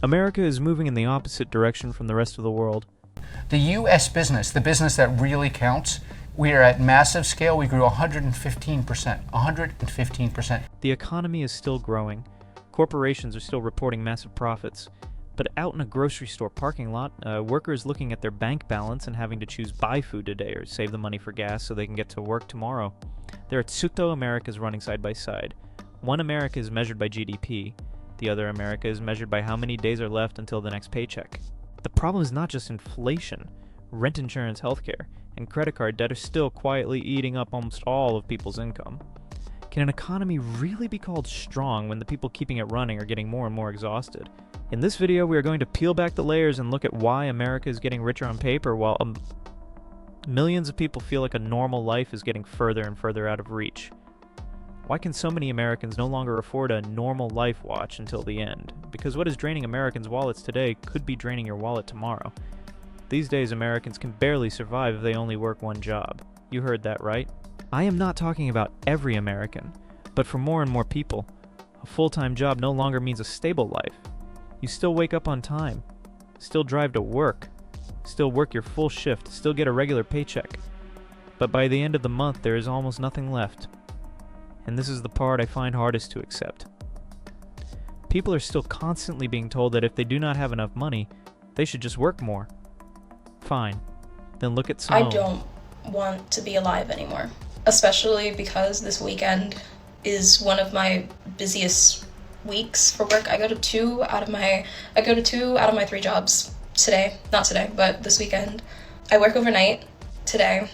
America is moving in the opposite direction from the rest of the world. The U.S. business, the business that really counts, we are at massive scale. We grew 115%. 115%. The economy is still growing. Corporations are still reporting massive profits. But out in a grocery store parking lot, a worker is looking at their bank balance and having to choose buy food today or save the money for gas so they can get to work tomorrow. There are two Americas running side by side. One America is measured by GDP. The other America is measured by how many days are left until the next paycheck. The problem is not just inflation. Rent insurance, healthcare, and credit card debt are still quietly eating up almost all of people's income. Can an economy really be called strong when the people keeping it running are getting more and more exhausted? In this video, we are going to peel back the layers and look at why America is getting richer on paper while millions of people feel like a normal life is getting further and further out of reach. Why can so many Americans no longer afford a normal life watch until the end? Because what is draining Americans' wallets today could be draining your wallet tomorrow. These days, Americans can barely survive if they only work one job. You heard that right. I am not talking about every American, but for more and more people, a full-time job no longer means a stable life. You still wake up on time, still drive to work, still work your full shift, still get a regular paycheck. But by the end of the month, there is almost nothing left. And this is the part I find hardest to accept. People are still constantly being told that if they do not have enough money, they should just work more. Fine. Then look at Simone. I don't want to be alive anymore, especially because this weekend is one of my busiest weeks for work. I go to two out of my 3 jobs today. Not today, but this weekend. I work overnight today.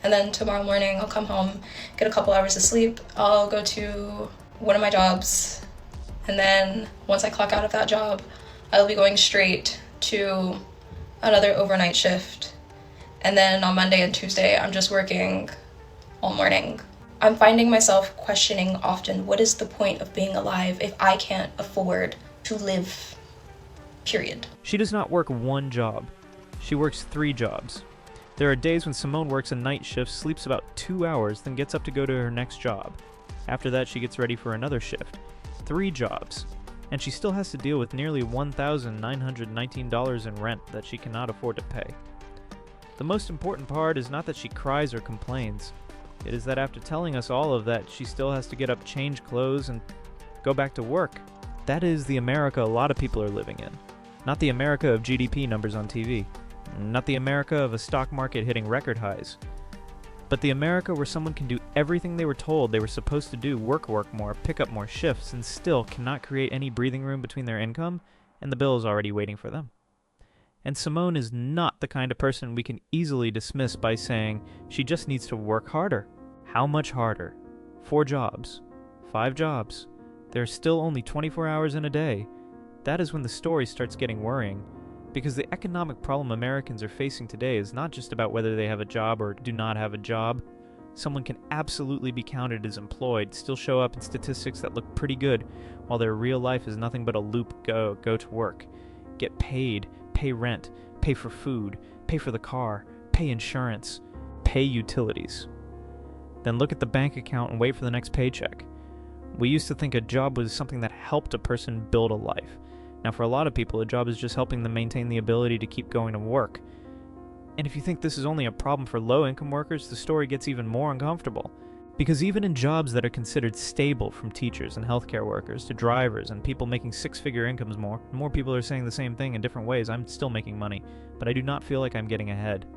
And then tomorrow morning, I'll come home, get a couple hours of sleep. I'll go to one of my jobs. And then once I clock out of that job, I'll be going straight to another overnight shift. And then on Monday and Tuesday, I'm just working all morning. I'm finding myself questioning often, what is the point of being alive if I can't afford to live, period? She does not work one job. She works 3 jobs. There are days when Simone works a night shift, sleeps about 2 hours, then gets up to go to her next job. After that, she gets ready for another shift. 3 jobs. And she still has to deal with nearly $1,919 in rent that she cannot afford to pay. The most important part is not that she cries or complains. It is that after telling us all of that, she still has to get up, change clothes, and go back to work. That is the America a lot of people are living in. Not the America of GDP numbers on TV. Not the America of a stock market hitting record highs, but the America where someone can do everything they were told they were supposed to do, work more, pick up more shifts, and still cannot create any breathing room between their income and the bills already waiting for them. And Simone is not the kind of person we can easily dismiss by saying she just needs to work harder. How much harder? 4 jobs, 5 jobs. There are still only 24 hours in a day. That is when the story starts getting worrying. Because the economic problem Americans are facing today is not just about whether they have a job or do not have a job. Someone can absolutely be counted as employed, still show up in statistics that look pretty good, while their real life is nothing but a loop go to work, get paid, pay rent, pay for food, pay for the car, pay insurance, pay utilities. Then look at the bank account and wait for the next paycheck. We used to think a job was something that helped a person build a life. Now, for a lot of people, a job is just helping them maintain the ability to keep going to work. And if you think this is only a problem for low-income workers, the story gets even more uncomfortable. Because even in jobs that are considered stable, from teachers and healthcare workers to drivers and people making 6-figure incomes more people are saying the same thing in different ways. I'm still making money, but I do not feel like I'm getting ahead.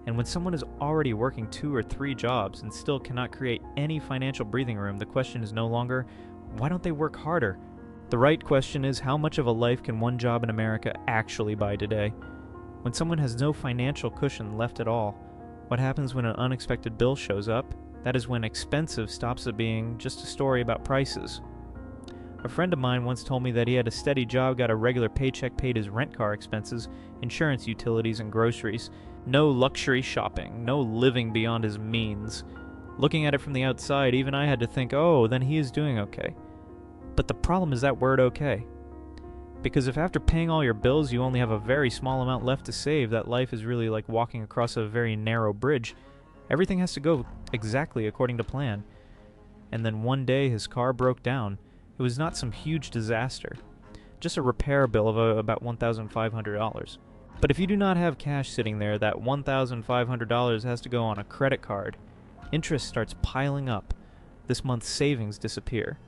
And when someone is already working 2 or 3 jobs and still cannot create any financial breathing room, the question is no longer, why don't they work harder? The right question is, how much of a life can one job in America actually buy today? When someone has no financial cushion left at all, what happens when an unexpected bill shows up? That is when expensive stops being just a story about prices. A friend of mine once told me that he had a steady job, got a regular paycheck, paid his rent car expenses, insurance, utilities, and groceries. No luxury shopping, no living beyond his means. Looking at it from the outside, even I had to think, oh, then he is doing okay. But the problem is that word okay. Because if after paying all your bills you only have a very small amount left to save, that life is really like walking across a very narrow bridge. Everything has to go exactly according to plan. And then one day his car broke down. It was not some huge disaster. just a repair bill of about $1,500. But if you do not have cash sitting there, that $1,500 has to go on a credit card. Interest starts piling up. This month's savings disappear.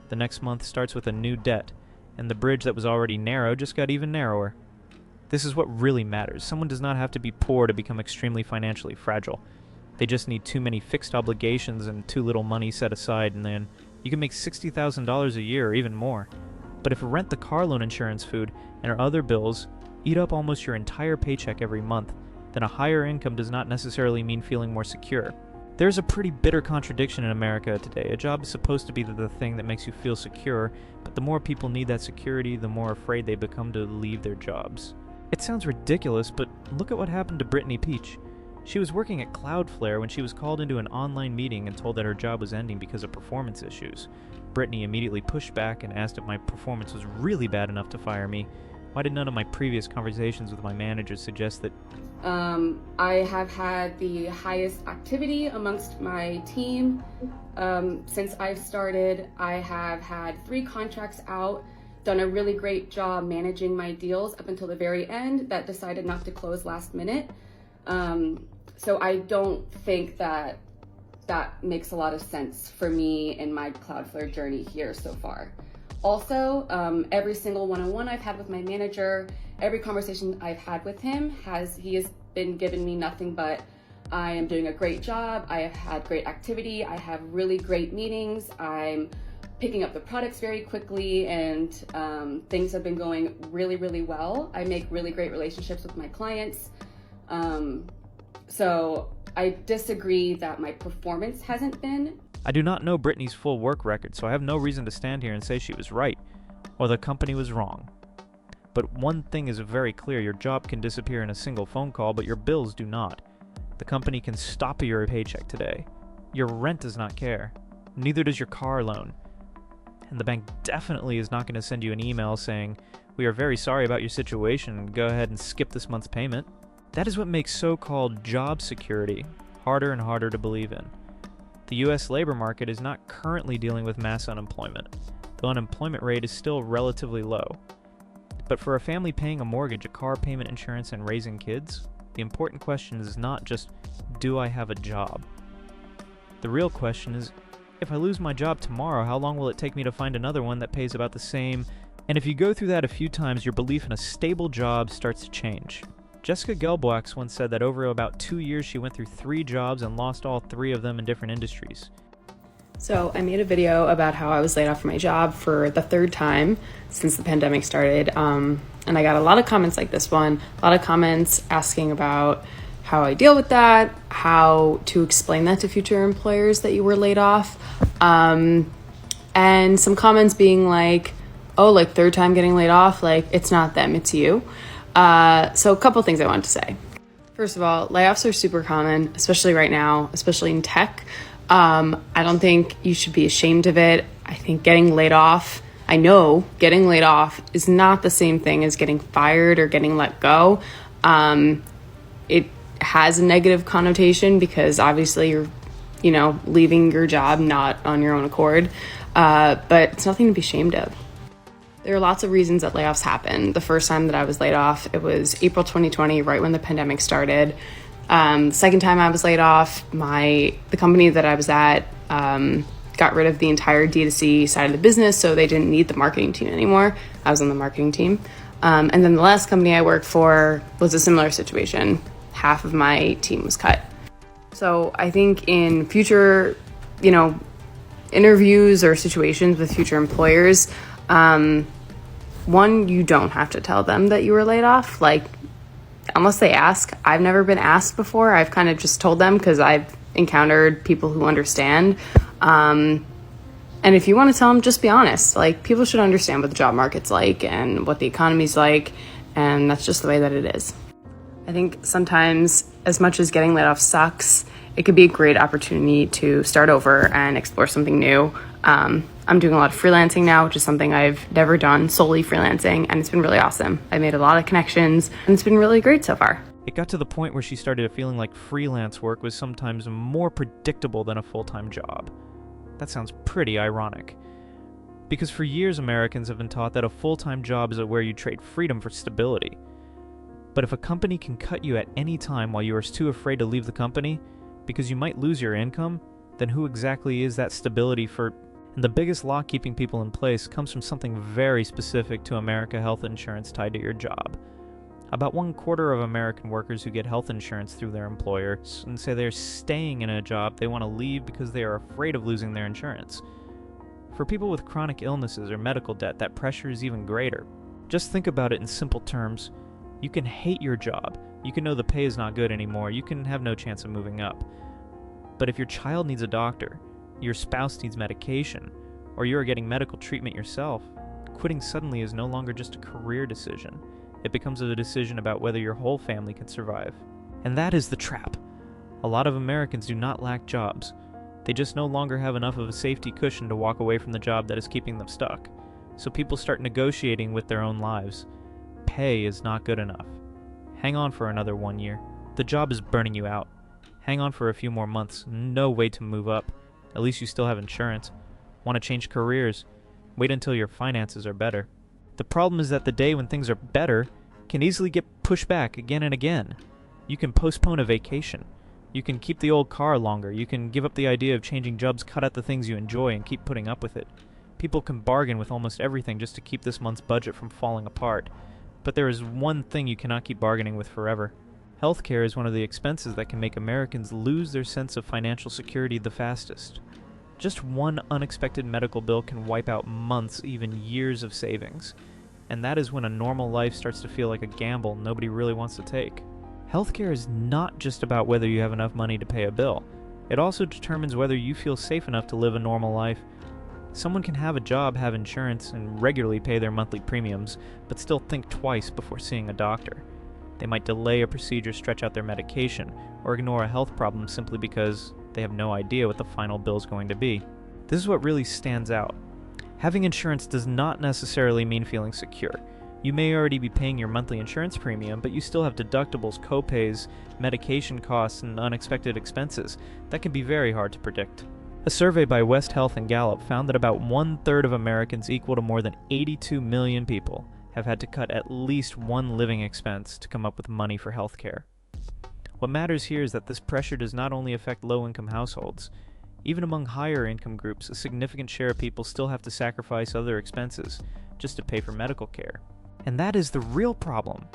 The next month starts with a new debt, and the bridge that was already narrow just got even narrower. This is what really matters. Someone does not have to be poor to become extremely financially fragile. They just need too many fixed obligations and too little money set aside, and then you can make $60,000 a year or even more. But if rent, the car loan, insurance, food, and our other bills eat up almost your entire paycheck every month, then a higher income does not necessarily mean feeling more secure. There's a pretty bitter contradiction in America today. A job is supposed to be the thing that makes you feel secure, but the more people need that security, the more afraid they become to leave their jobs. It sounds ridiculous, but look at what happened to Brittany Peach. She was working at Cloudflare when she was called into an online meeting and told that her job was ending because of performance issues. Brittany immediately pushed back and asked if my performance was really bad enough to fire me. Why did none of my previous conversations with my managers suggest that I have had the highest activity amongst my team. Since I've started, I have had 3 contracts out, done a really great job managing my deals up until the very end that decided not to close last minute. So I don't think that makes a lot of sense for me in my Cloudflare journey here so far. Also, every single one-on-one I've had with my manager, every conversation I've had with him, he has been giving me nothing but I am doing a great job, I have had great activity, I have really great meetings, I'm picking up the products very quickly, and things have been going really, really well. I make really great relationships with my clients. So I disagree that my performance hasn't been. I do not know Brittany's full work record, so I have no reason to stand here and say she was right, or the company was wrong. But one thing is very clear, your job can disappear in a single phone call, but your bills do not. The company can stop your paycheck today. Your rent does not care. Neither does your car loan. And the bank definitely is not going to send you an email saying, "We are very sorry about your situation, go ahead and skip this month's payment." That is what makes so-called job security harder and harder to believe in. The US labor market is not currently dealing with mass unemployment. The unemployment rate is still relatively low. But for a family paying a mortgage, a car payment, insurance, and raising kids, the important question is not just, do I have a job? The real question is, if I lose my job tomorrow, how long will it take me to find another one that pays about the same? And if you go through that a few times, your belief in a stable job starts to change. Jessica Gelbwaks once said that over about 2 years she went through 3 jobs and lost all 3 of them in different industries. So I made a video about how I was laid off from my job for the 3rd time since the pandemic started. And I got a lot of comments like this one, a lot of comments asking about how I deal with that, how to explain that to future employers that you were laid off. And some comments being like, oh, like 3rd time getting laid off, like it's not them, it's you. So a couple things I wanted to say. First of all, layoffs are super common, especially right now, especially in tech. I don't think you should be ashamed of it. I think getting laid off, I know getting laid off is not the same thing as getting fired or getting let go. It has a negative connotation because obviously you're, leaving your job not on your own accord. But it's nothing to be ashamed of. There are lots of reasons that layoffs happen. The first time that I was laid off, it was April 2020, right when the pandemic started. The second time I was laid off, the company that I was at got rid of the entire D2C side of the business, so they didn't need the marketing team anymore. I was on the marketing team. And then the last company I worked for was a similar situation. Half of my team was cut. So I think in future, interviews or situations with future employers, one, you don't have to tell them that you were laid off. Unless they ask. I've never been asked before. I've kind of just told them because I've encountered people who understand. And if you want to tell them, just be honest. People should understand what the job market's like and what the economy's like, and that's just the way that it is. I think sometimes, as much as getting laid off sucks, it could be a great opportunity to start over and explore something new. I'm doing a lot of freelancing now, which is something I've never done, solely freelancing, and it's been really awesome. I made a lot of connections, and it's been really great so far. It got to the point where she started feeling like freelance work was sometimes more predictable than a full-time job. That sounds pretty ironic. Because for years Americans have been taught that a full-time job is where you trade freedom for stability. But if a company can cut you at any time while you are too afraid to leave the company, because you might lose your income, then who exactly is that stability for? And the biggest lock keeping people in place comes from something very specific to America health insurance tied to your job. About 1/4 of American workers who get health insurance through their employer and say they're staying in a job they want to leave because they are afraid of losing their insurance. For people with chronic illnesses or medical debt, that pressure is even greater. Just think about it in simple terms. You can hate your job. You can know the pay is not good anymore. You can have no chance of moving up. But if your child needs a doctor, your spouse needs medication, or you are getting medical treatment yourself, quitting suddenly is no longer just a career decision. It becomes a decision about whether your whole family can survive. And that is the trap. A lot of Americans do not lack jobs. They just no longer have enough of a safety cushion to walk away from the job that is keeping them stuck. So people start negotiating with their own lives. Pay is not good enough. Hang on for another 1 year. The job is burning you out. Hang on for a few more months. No way to move up. At least you still have insurance. Want to change careers? Wait until your finances are better. The problem is that the day when things are better can easily get pushed back again and again. You can postpone a vacation. You can keep the old car longer. You can give up the idea of changing jobs, cut out the things you enjoy, and keep putting up with it. People can bargain with almost everything just to keep this month's budget from falling apart. But there is one thing you cannot keep bargaining with forever. Healthcare is one of the expenses that can make Americans lose their sense of financial security the fastest. Just one unexpected medical bill can wipe out months, even years of savings. And that is when a normal life starts to feel like a gamble nobody really wants to take. Healthcare is not just about whether you have enough money to pay a bill. It also determines whether you feel safe enough to live a normal life. Someone can have a job, have insurance, and regularly pay their monthly premiums, but still think twice before seeing a doctor. They might delay a procedure, stretch out their medication, or ignore a health problem simply because they have no idea what the final bill is going to be. This is what really stands out. Having insurance does not necessarily mean feeling secure. You may already be paying your monthly insurance premium, but you still have deductibles, copays, medication costs, and unexpected expenses. That can be very hard to predict. A survey by West Health and Gallup found that about 1/3 of Americans, equal to more than 82 million people, have had to cut at least one living expense to come up with money for healthcare. What matters here is that this pressure does not only affect low-income households. Even among higher income groups, a significant share of people still have to sacrifice other expenses just to pay for medical care. And that is the real problem.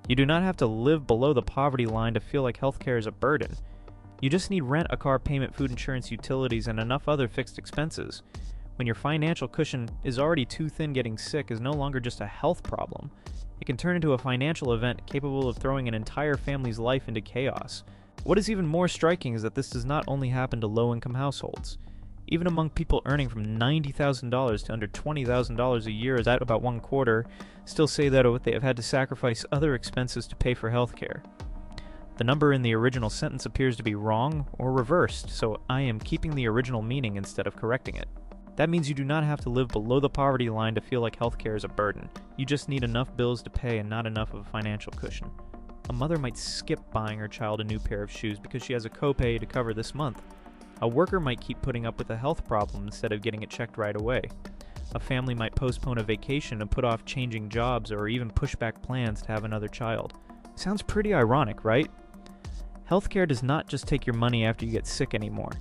You do not have to live below the poverty line to feel like healthcare is a burden. You just need rent, a car payment, food insurance, utilities, and enough other fixed expenses. When your financial cushion is already too thin, getting sick is no longer just a health problem. It can turn into a financial event capable of throwing an entire family's life into chaos. What is even more striking is that this does not only happen to low-income households. Even among people earning from $90,000 to under $20,000 a year, is at about 1/4, still say that they have had to sacrifice other expenses to pay for healthcare. The number in the original sentence appears to be wrong or reversed, so I am keeping the original meaning instead of correcting it. That means you do not have to live below the poverty line to feel like healthcare is a burden. You just need enough bills to pay and not enough of a financial cushion. A mother might skip buying her child a new pair of shoes because she has a copay to cover this month. A worker might keep putting up with a health problem instead of getting it checked right away. A family might postpone a vacation and put off changing jobs or even push back plans to have another child. Sounds pretty ironic, right? Healthcare does not just take your money after you get sick anymore.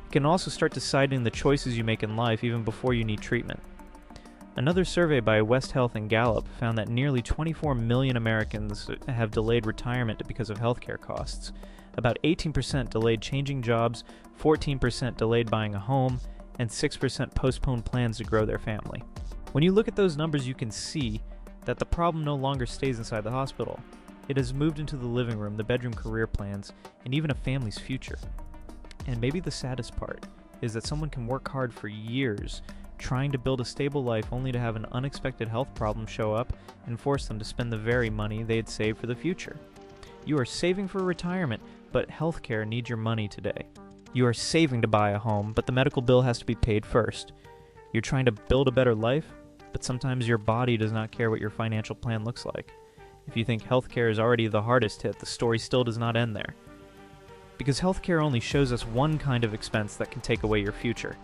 It can also start deciding the choices you make in life even before you need treatment. Another survey by West Health and Gallup found that nearly 24 million Americans have delayed retirement because of healthcare costs. About 18% delayed changing jobs, 14% delayed buying a home, and 6% postponed plans to grow their family. When you look at those numbers, you can see that the problem no longer stays inside the hospital. It has moved into the living room, the bedroom, career plans, and even a family's future. And maybe the saddest part is that someone can work hard for years trying to build a stable life only to have an unexpected health problem show up and force them to spend the very money they had saved for the future. You are saving for retirement, but healthcare needs your money today. You are saving to buy a home, but the medical bill has to be paid first. You're trying to build a better life, but sometimes your body does not care what your financial plan looks like. If you think healthcare is already the hardest hit, the story still does not end there. Because healthcare only shows us one kind of expense that can take away your future.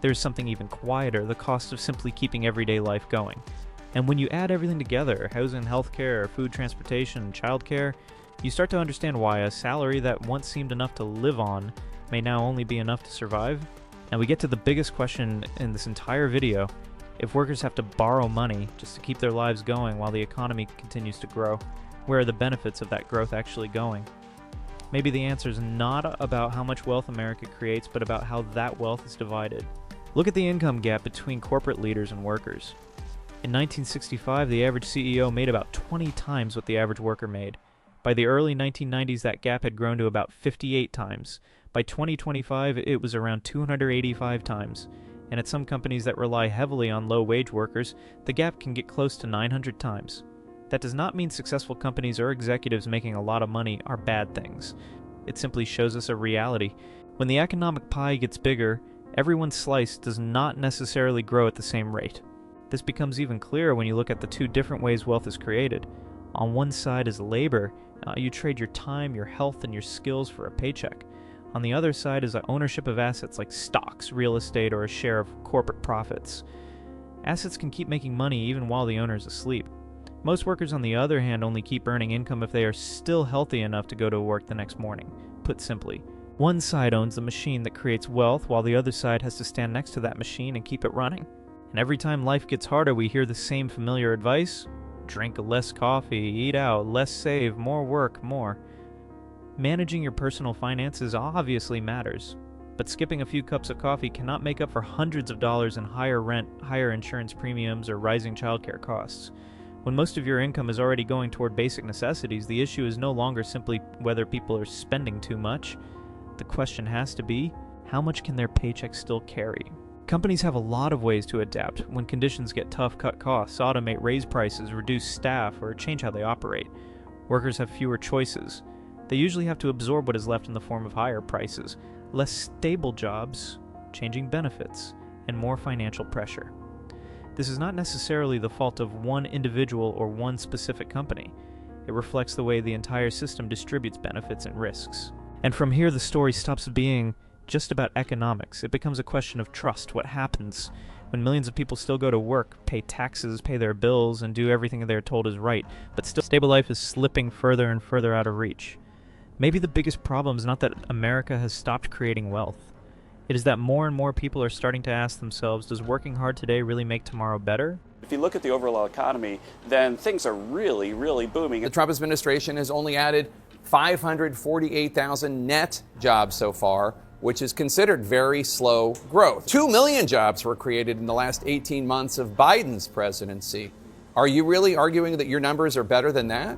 There's something even quieter, the cost of simply keeping everyday life going. And when you add everything together, housing, healthcare, food, transportation, childcare, you start to understand why a salary that once seemed enough to live on may now only be enough to survive. And we get to the biggest question in this entire video. If workers have to borrow money just to keep their lives going while the economy continues to grow, where are the benefits of that growth actually going? Maybe the answer is not about how much wealth America creates, but about how that wealth is divided. Look at the income gap between corporate leaders and workers. In 1965, the average CEO made about 20 times what the average worker made. By the early 1990s, that gap had grown to about 58 times. By 2025, it was around 285 times. And at some companies that rely heavily on low-wage workers, the gap can get close to 900 times. That does not mean successful companies or executives making a lot of money are bad things. It simply shows us a reality. When the economic pie gets bigger, everyone's slice does not necessarily grow at the same rate. This becomes even clearer when you look at the two different ways wealth is created. On one side is labor. You trade your time, your health, and your skills for a paycheck. On the other side is the ownership of assets like stocks, real estate, or a share of corporate profits. Assets can keep making money even while the owner is asleep. Most workers, on the other hand, only keep earning income if they are still healthy enough to go to work the next morning. Put simply, one side owns the machine that creates wealth, while the other side has to stand next to that machine and keep it running. And every time life gets harder, we hear the same familiar advice: drink less coffee, eat out, less save, more work, more. Managing your personal finances obviously matters, but skipping a few cups of coffee cannot make up for hundreds of dollars in higher rent, higher insurance premiums, or rising childcare costs. When most of your income is already going toward basic necessities, the issue is no longer simply whether people are spending too much. The question has to be, how much can their paycheck still carry? Companies have a lot of ways to adapt. When conditions get tough, cut costs, automate, raise prices, reduce staff, or change how they operate. Workers have fewer choices. They usually have to absorb what is left in the form of higher prices, less stable jobs, changing benefits, and more financial pressure. This is not necessarily the fault of one individual or one specific company. It reflects the way the entire system distributes benefits and risks. And from here, the story stops being just about economics. It becomes a question of trust. What happens when millions of people still go to work, pay taxes, pay their bills, and do everything they're told is right, but still stable life is slipping further and further out of reach? Maybe the biggest problem is not that America has stopped creating wealth. It is that more and more people are starting to ask themselves, does working hard today really make tomorrow better? If you look at the overall economy, then things are really, really booming. The Trump administration has only added 548,000 net jobs so far, which is considered very slow growth. 2 million jobs were created in the last 18 months of Biden's presidency. Are you really arguing that your numbers are better than that?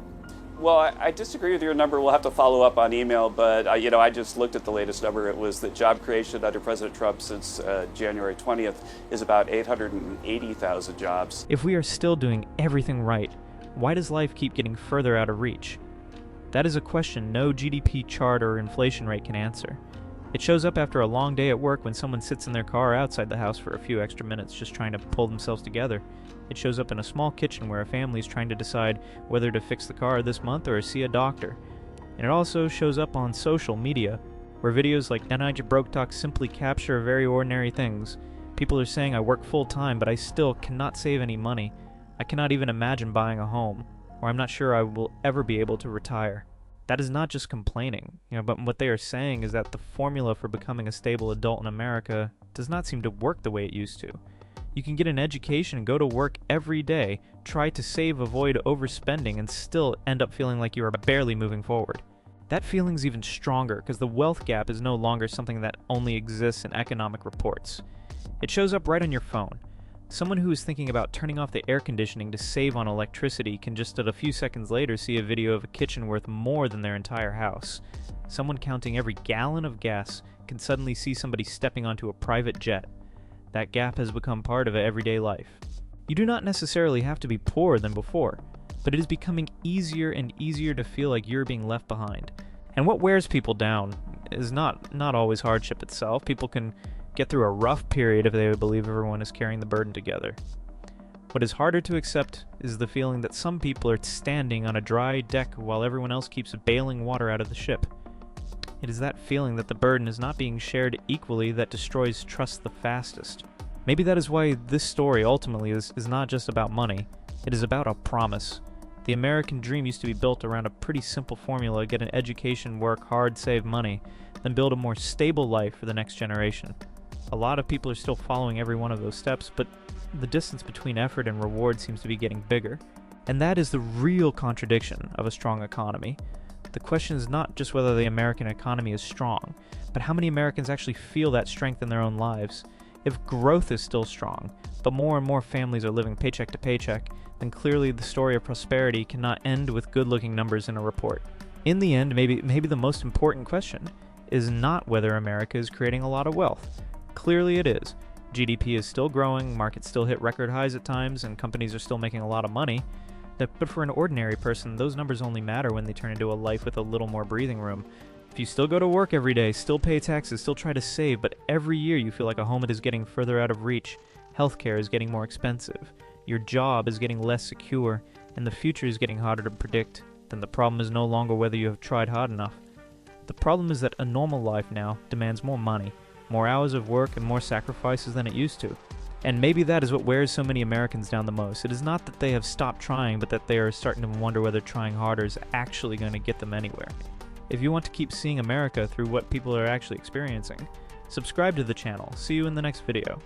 Well, I disagree with your number. We'll have to follow up on email, but I just looked at the latest number. It was that job creation under President Trump since January 20th is about 880,000 jobs. If we are still doing everything right, why does life keep getting further out of reach? That is a question no GDP chart or inflation rate can answer. It shows up after a long day at work when someone sits in their car outside the house for a few extra minutes just trying to pull themselves together. It shows up in a small kitchen where a family is trying to decide whether to fix the car this month or see a doctor. And it also shows up on social media, where videos like NIJ Broke Talk simply capture very ordinary things. People are saying, I work full time, but I still cannot save any money. I cannot even imagine buying a home, or I'm not sure I will ever be able to retire. That is not just complaining, but what they are saying is that the formula for becoming a stable adult in America does not seem to work the way it used to. You can get an education, go to work every day, try to save, avoid overspending, and still end up feeling like you are barely moving forward. That feeling's even stronger because the wealth gap is no longer something that only exists in economic reports. It shows up right on your phone. Someone who is thinking about turning off the air conditioning to save on electricity can just at a few seconds later see a video of a kitchen worth more than their entire house. Someone counting every gallon of gas can suddenly see somebody stepping onto a private jet. That gap has become part of everyday life. You do not necessarily have to be poorer than before, but it is becoming easier and easier to feel like you're being left behind. And what wears people down is not always hardship itself. People can get through a rough period if they believe everyone is carrying the burden together. What is harder to accept is the feeling that some people are standing on a dry deck while everyone else keeps bailing water out of the ship. It is that feeling that the burden is not being shared equally that destroys trust the fastest. Maybe that is why this story ultimately is not just about money. It is about a promise. The American dream used to be built around a pretty simple formula: get an education, work hard, save money, then build a more stable life for the next generation. A lot of people are still following every one of those steps, but the distance between effort and reward seems to be getting bigger. And that is the real contradiction of a strong economy. The question is not just whether the American economy is strong, but how many Americans actually feel that strength in their own lives. If growth is still strong, but more and more families are living paycheck to paycheck, then clearly the story of prosperity cannot end with good-looking numbers in a report. In the end, maybe the most important question is not whether America is creating a lot of wealth. Clearly it is. GDP is still growing, markets still hit record highs at times, and companies are still making a lot of money. But for an ordinary person, those numbers only matter when they turn into a life with a little more breathing room. If you still go to work every day, still pay taxes, still try to save, but every year you feel like a home is getting further out of reach, healthcare is getting more expensive, your job is getting less secure, and the future is getting harder to predict, then the problem is no longer whether you have tried hard enough. The problem is that a normal life now demands more money, more hours of work, and more sacrifices than it used to. And maybe that is what wears so many Americans down the most. It is not that they have stopped trying, but that they are starting to wonder whether trying harder is actually going to get them anywhere. If you want to keep seeing America through what people are actually experiencing, subscribe to the channel. See you in the next video.